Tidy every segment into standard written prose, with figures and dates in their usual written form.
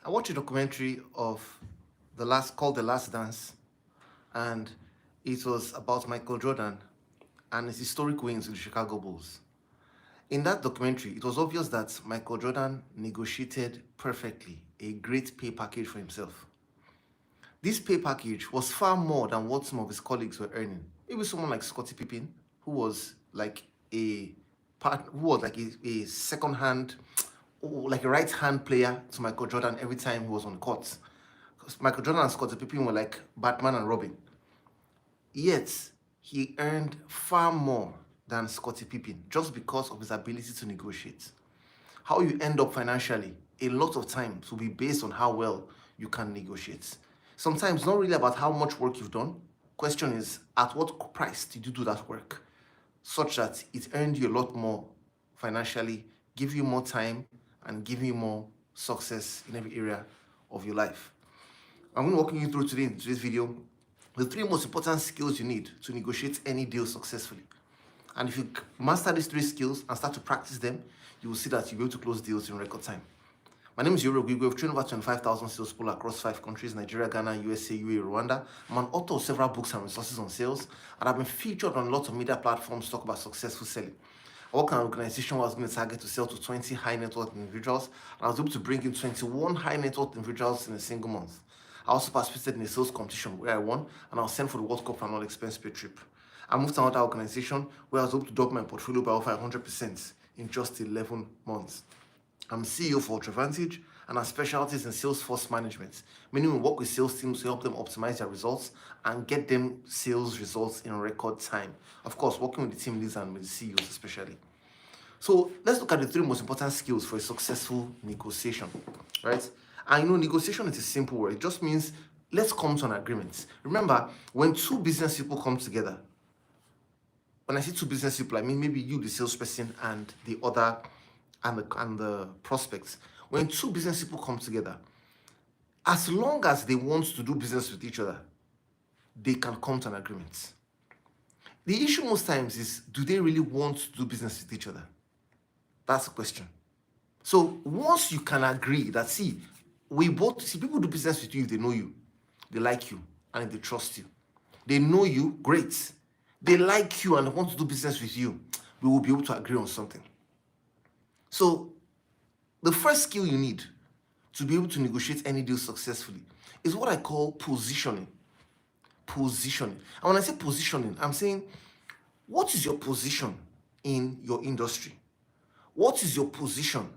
I watched a documentary of The Last Dance, and it was about Michael Jordan and his historic wins with the Chicago Bulls. In that documentary, it was obvious that Michael Jordan negotiated perfectly a great pay package for himself. This pay package was far more than what some of his colleagues were earning. Maybe someone like Scottie Pippen, who was like a a second hand, like a right hand player to Michael Jordan every time he was on the court. Because Michael Jordan and Scottie Pippen were like Batman and Robin. Yet he earned far more than Scottie Pippen just because of his ability to negotiate. How you end up financially, a lot of times, will be based on how well you can negotiate. Sometimes not really about how much work you've done. Question is, at what price did you do that work? Such that it earned you a lot more financially, give you more time, and give you more success in every area of your life. I'm going to walk you through today in today's video the three most important skills you need to negotiate any deal successfully. And if you master these three skills and start to practice them, you will see that you'll be able to close deals in record time. My name is Iyore. We've trained over 25,000 salespeople across 5 countries: Nigeria, Ghana, USA, UAE, Rwanda. I'm an author of several books and resources on sales, and I've been featured on lots of media platforms to talk about successful selling. I work in an organization where I was going to target to sell to 20 high net worth individuals, and I was able to bring in 21 high net worth individuals in a single month. I also participated in a sales competition where I won, and I was sent for the World Cup and all expense paid trip. I moved to another organization where I was able to double my portfolio by over 100% in just 11 months. I'm CEO for Ultravantage, and our specialties in Salesforce management, meaning we work with sales teams to help them optimize their results and get them sales results in record time. Of course, working with the team leads and with the CEOs especially. So let's look at the three most important skills for a successful negotiation, right? And negotiation is a simple word. It just means let's come to an agreement. Remember, when two business people come together, when I say two business people, I mean maybe you, the salesperson, and the other, and the prospects. When two business people come together, as long as they want to do business with each other, they can come to an agreement. The issue most times is, do they really want to do business with each other? That's the question. So once you can agree that, people do business with you if they know you, they like you, and if they trust you. They know you, great. They like you and they want to do business with you. We will be able to agree on something. So the first skill you need to be able to negotiate any deal successfully is what I call positioning. Positioning. And when I say positioning, I'm saying, what is your position in your industry? What is your position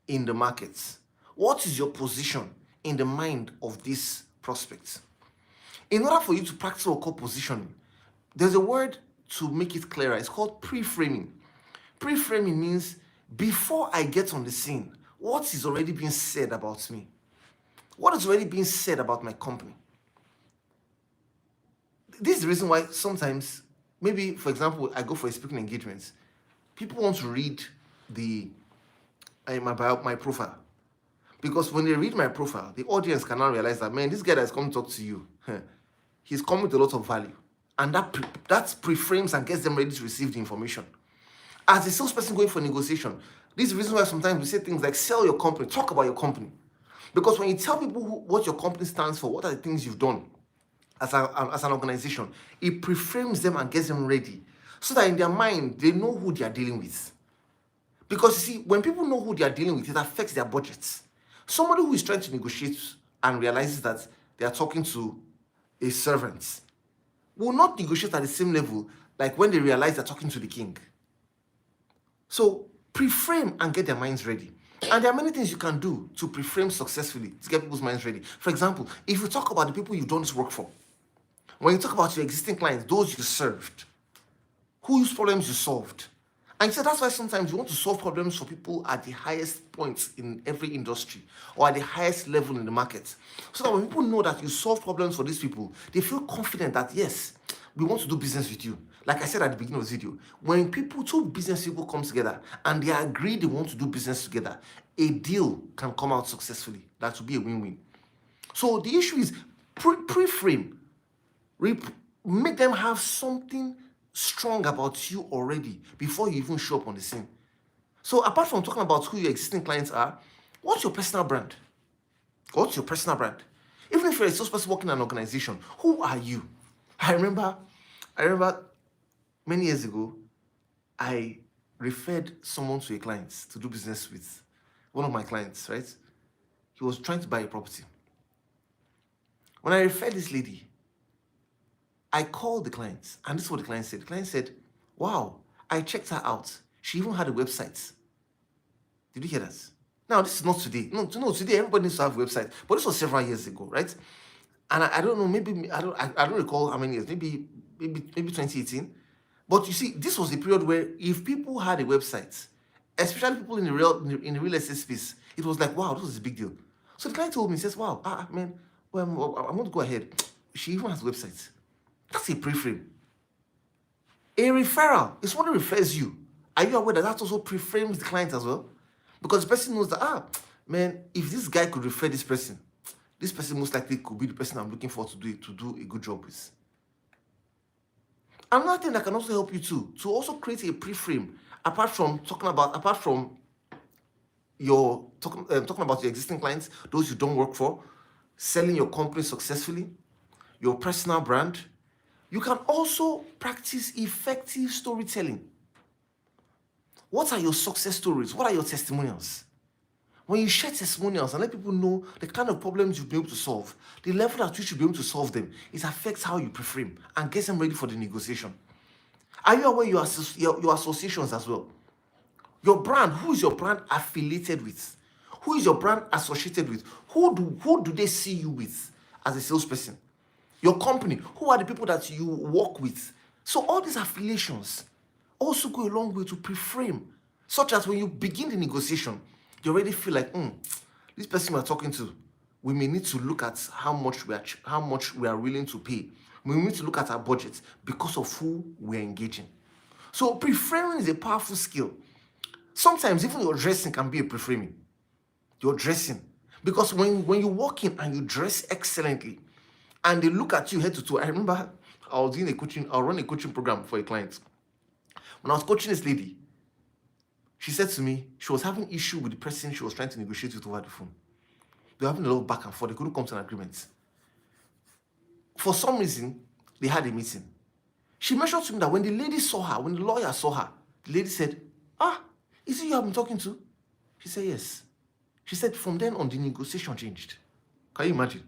in the markets? What is your position in the mind of these prospects? In order for you to practice what we call positioning, there's a word to make it clearer. It's called pre-framing. Pre-framing means before I get on the scene, what is already being said about me? What is already being said about my company? This is the reason why sometimes, maybe, for example, I go for a speaking engagement. People want to read my profile. Because when they read my profile, the audience can now realize that, man, this guy that's come to talk to you, he's come with a lot of value. And that pre-frames and gets them ready to receive the information. As a salesperson going for negotiation, this is the reason why sometimes we say things like sell your company, talk about your company. Because when you tell people what your company stands for, what are the things you've done as an organization, it pre-frames them and gets them ready so that in their mind, they know who they are dealing with. Because you see, when people know who they are dealing with, it affects their budgets. Somebody who is trying to negotiate and realizes that they are talking to a servant will not negotiate at the same level like when they realize they're talking to the king. So pre-frame and get their minds ready. And there are many things you can do to pre-frame successfully to get people's minds ready. For example, if you talk about the people you've done this work for, when you talk about your existing clients, those you served, whose problems you solved, and so that's why sometimes you want to solve problems for people at the highest points in every industry or at the highest level in the market. So that when people know that you solve problems for these people, they feel confident that, yes, we want to do business with you. Like I said at the beginning of the video, when two business people come together and they agree they want to do business together, a deal can come out successfully. That will be a win-win. So the issue is pre-frame. Make them have something strong about you already before you even show up on the scene. So apart from talking about who your existing clients are, what's your personal brand? What's your personal brand? Even if you're a salesperson working in an organization, who are you? I remember many years ago, I referred someone to a client to do business with. One of my clients, right? He was trying to buy a property. When I referred this lady, I called the client, and this is what the client said. The client said, wow, I checked her out. She even had a website. Did you hear that? Now, this is not today. No, today everybody needs to have a website. But this was several years ago, right? And I don't know, maybe, I don't recall how many years, maybe 2018. But you see, this was a period where if people had a website, especially people in the real estate space, it was like, wow, this was a big deal. So the client told me, he says, wow, man, well, I want to go ahead. She even has a website. That's a pre-frame. A referral is what refers you. Are you aware that that also pre-frames the client as well? Because the person knows that, man, if this guy could refer this person most likely could be the person I'm looking for to do a good job with. Another thing that can also help you too, to also create a pre-frame, apart from your talking about your existing clients, those you don't work for, selling your company successfully, your personal brand, you can also practice effective storytelling. What are your success stories? What are your testimonials? When you share testimonials and let people know the kind of problems you've been able to solve, the level at which you'll be able to solve them, it affects how you pre-frame and gets them ready for the negotiation. Are you aware your associations as well? Your brand, who is your brand affiliated with? Who is your brand associated with? Who do they see you with as a salesperson? Your company, who are the people that you work with? So all these affiliations also go a long way to pre-frame, such as when you begin the negotiation, you already feel like, this person we're talking to, we may need to look at how much we are willing to pay. We need to look at our budget because of who we're engaging. So pre-framing is a powerful skill. Sometimes even your dressing can be a pre-framing. Your dressing. Because when you walk in and you dress excellently, and they look at you head to toe. I remember I was running a coaching program for a client. When I was coaching this lady, she said to me, she was having issue with the person she was trying to negotiate with over the phone. They were having a lot of back and forth. They couldn't come to an agreement. For some reason, they had a meeting. She mentioned to me that when the lawyer saw her, the lady said, is it you have been talking to? She said, yes. She said, from then on, the negotiation changed. Can you imagine?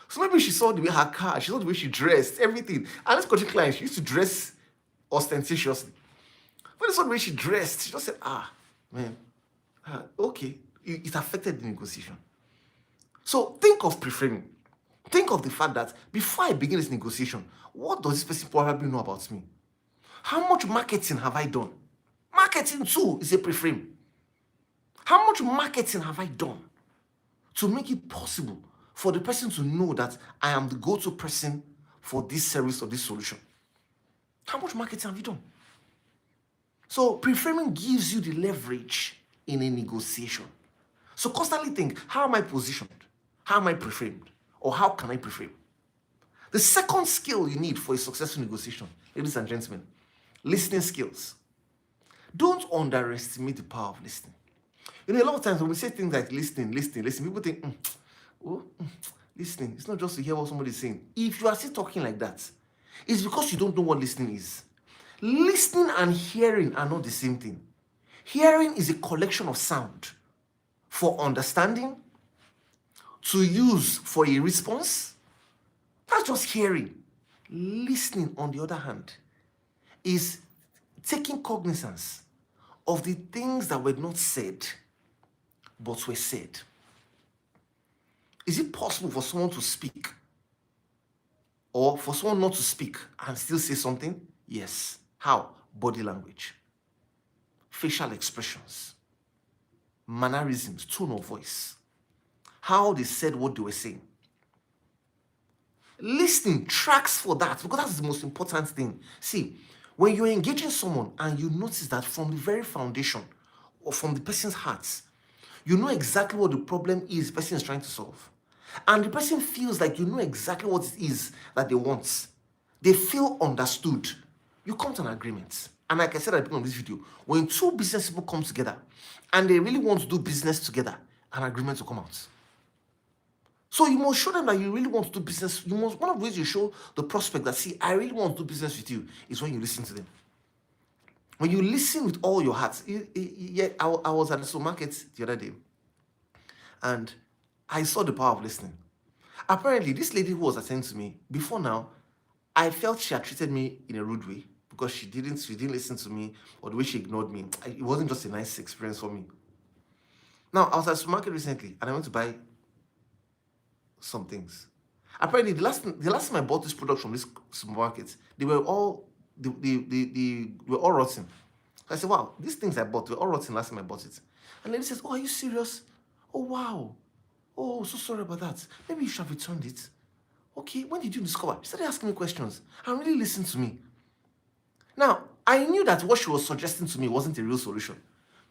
So maybe she saw the way her car, she saw the way she dressed, everything. And this coaching client, she used to dress ostentatiously. When they saw the way she dressed, she just said, man, okay. It affected the negotiation. So think of pre-framing. Think of the fact that before I begin this negotiation, what does this person probably know about me? How much marketing have I done? Marketing too is a pre-frame. How much marketing have I done to make it possible for the person to know that I am the go-to person for this service or this solution? How much marketing have you done? So pre-framing gives you the leverage in a negotiation. So constantly think, how am I positioned? How am I pre-framed? Or how can I pre-frame? The second skill you need for a successful negotiation, ladies and gentlemen, listening skills. Don't underestimate the power of listening. A lot of times when we say things like listening, people think, listening, it's not just to hear what somebody's saying. If you are still talking like that, it's because you don't know what listening is. Listening and hearing are not the same thing. Hearing is a collection of sound for understanding, to use for a response. That's just hearing. Listening, on the other hand, is taking cognizance of the things that were not said, but were said. Is it possible for someone to speak or for someone not to speak and still say something? Yes. How? Body language, facial expressions, mannerisms, tone of voice, how they said what they were saying. Listening tracks for that because that's the most important thing. See, when you're engaging someone and you notice that from the very foundation or from the person's heart, you know exactly what the problem is the person is trying to solve. And the person feels like you know exactly what it is that they want. They feel understood. You come to an agreement. And like I said at the beginning of this video, when two business people come together and they really want to do business together, an agreement will come out. So you must show them that you really want to do business. You must, one of the ways you show the prospect that, see, I really want to do business with you, is when you listen to them. When you listen with all your heart. Yeah, I was at the supermarket the other day, and I saw the power of listening. Apparently, this lady who was attending to me, before now, I felt she had treated me in a rude way because she didn't listen to me, or the way she ignored me. It wasn't just a nice experience for me. Now, I was at the supermarket recently, and I went to buy some things. Apparently, the last time I bought this product from this supermarket, they were all rotten. I said, wow, these things I bought were all rotten last time I bought it. And the lady says, oh, are you serious? Oh, wow. Oh, so sorry about that. Maybe you should have returned it. Okay, when did you discover? She started asking me questions and really listened to me. Now, I knew that what she was suggesting to me wasn't a real solution,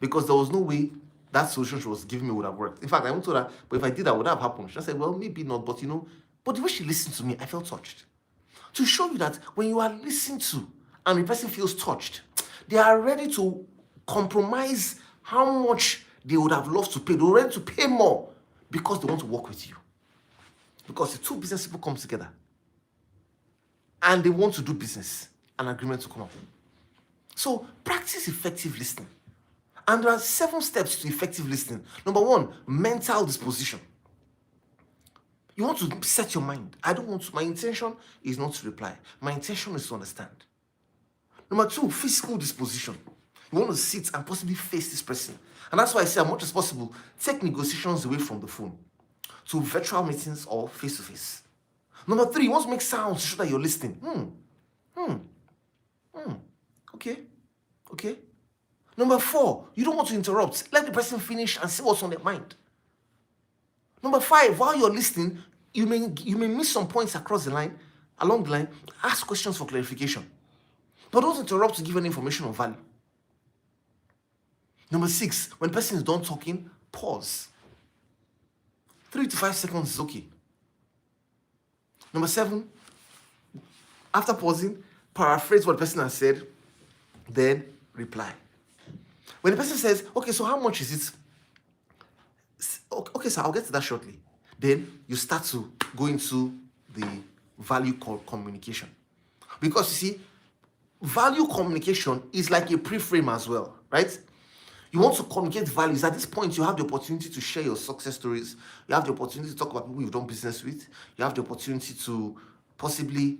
because there was no way that solution she was giving me would have worked. In fact, I went to her, but if I did, that would have happened. She said, well, maybe not, but but the way she listened to me, I felt touched. To show you that when you are listened to and the person feels touched, they are ready to compromise how much they would have loved to pay. They're ready to pay more because they want to work with you. Because the two business people come together and they want to do business, an agreement to come up. So practice effective listening. And there are 7 steps to effective listening. Number 1, mental disposition. You want to set your mind. My intention is not to reply. My intention is to understand. Number 2, physical disposition. You want to sit and possibly face this person. And that's why I say, as much as possible, take negotiations away from the phone to virtual meetings or face-to-face. Number 3, you want to make sounds to show that you're listening. Okay. Number 4, you don't want to interrupt. Let the person finish and see what's on their mind. Number 5, while you're listening, you may miss some points along the line. Ask questions for clarification. But don't interrupt to give any information of value. Number 6, when the person is done talking, pause. 3 to 5 seconds is okay. Number 7, after pausing, paraphrase what the person has said, then reply. When the person says, okay, so how much is it? Okay, so I'll get to that shortly. Then you start to go into the value communication. Because you see, value communication is like a pre-frame as well, right? You want to communicate values. At this point, you have the opportunity to share your success stories. You have the opportunity to talk about people you've done business with. You have the opportunity to possibly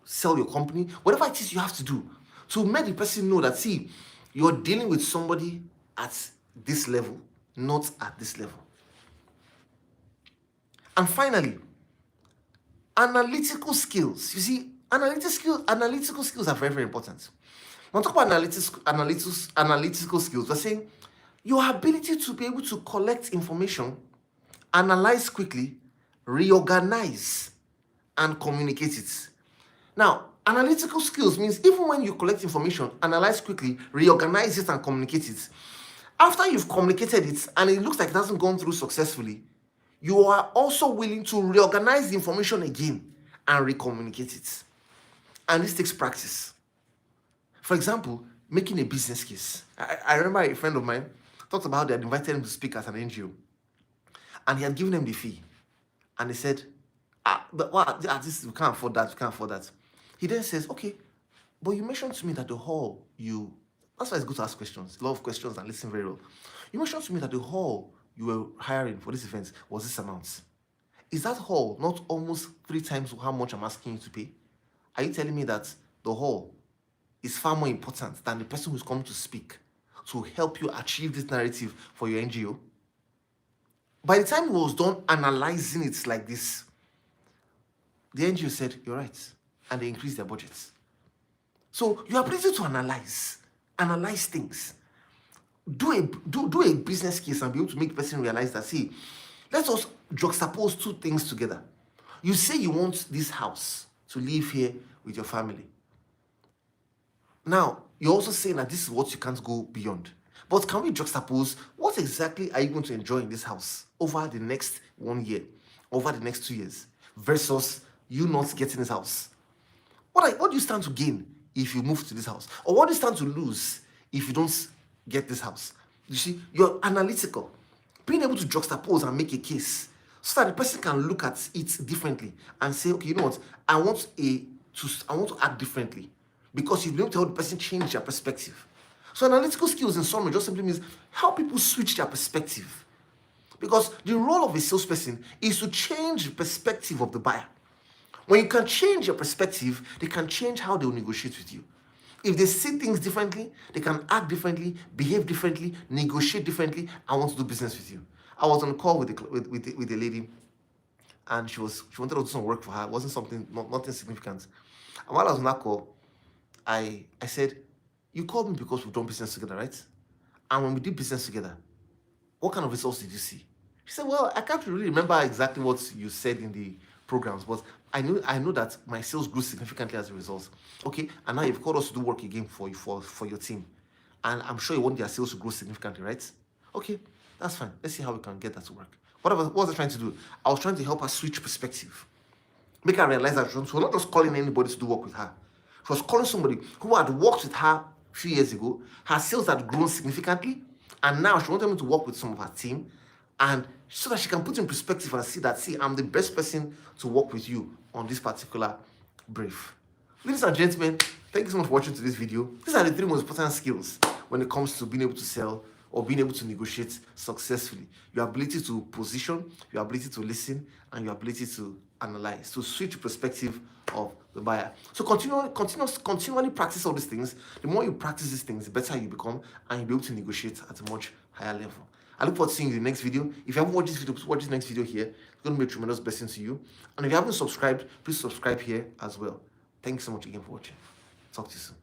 sell your company. Whatever it is you have to do to make the person know that, see, you're dealing with somebody at this level, not at this level. And finally, analytical skills. You see, analytical skills are very, very important. When we talk about analytical skills, we're saying your ability to be able to collect information, analyze quickly, reorganize, and communicate it. Now, analytical skills means even when you collect information, analyze quickly, reorganize it, and communicate it. After you've communicated it and it looks like it hasn't gone through successfully, you are also willing to reorganize the information again and recommunicate it. And this takes practice. For example, making a business case. I remember a friend of mine talked about how they had invited him to speak at an NGO. And he had given them the fee. And they said, we can't afford that. He then says, okay, but you mentioned to me that the hall that's why it's good to ask questions, a lot of questions, and listen very well. You mentioned to me that the hall you were hiring for this event was this amount. Is that hall not almost 3 times how much I'm asking you to pay? Are you telling me that the hall is far more important than the person who's come to speak to help you achieve this narrative for your NGO? By the time he was done analyzing it like this, the NGO said, you're right, and they increased their budgets. So your ability to analyze things, do a business case and be able to make the person realize that, see, let us juxtapose 2 things together. You say you want this house to live here with your family. Now, you're also saying that this is what you can't go beyond. But can we juxtapose what exactly are you going to enjoy in this house over the next 1 year, over the next 2 years, versus you not getting this house? What do you stand to gain if you move to this house? Or what do you stand to lose if you don't get this house? You see, you're analytical. Being able to juxtapose and make a case so that the person can look at it differently and say, okay, you know what, I want to act differently, because you've been able to help the person change their perspective. So analytical skills in summary just simply means help people switch their perspective. Because the role of a salesperson is to change the perspective of the buyer. When you can change your perspective, they can change how they will negotiate with you. If they see things differently, they can act differently, behave differently, negotiate differently, and want to do business with you. I was on a call with a lady, and she wanted to do some work for her. It wasn't something, nothing significant. And while I was on that call, I said, you called me because we've done business together, right? And when we did business together, what kind of results did you see? She said, well, I can't really remember exactly what you said in the programs, but I know that my sales grew significantly as a result. Okay, and now you've called us to do work again for your team. And I'm sure you want their sales to grow significantly, right? Okay, that's fine. Let's see how we can get that to work. What was I trying to do? I was trying to help her switch perspective. Make her realize that she was not just calling anybody to do work with her. She was calling somebody who had worked with her a few years ago. Her sales had grown significantly, and now she wanted me to work with some of her team, and so that she can put in perspective and see that, see, I'm the best person to work with you on this particular brief. Ladies and gentlemen, thank you so much for watching today's video. These are the 3 most important skills when it comes to being able to sell or being able to negotiate successfully. Your ability to position, your ability to listen, and your ability to analyze, to switch perspective of the buyer. So continually practice all these things. The more you practice these things, the better you become, and you'll be able to negotiate at a much higher level. I look forward to seeing you in the next video. If you haven't watched this video, please watch this next video here. It's going to be a tremendous blessing to you. And if you haven't subscribed, please subscribe here as well. Thank you so much again for watching. Talk to you soon.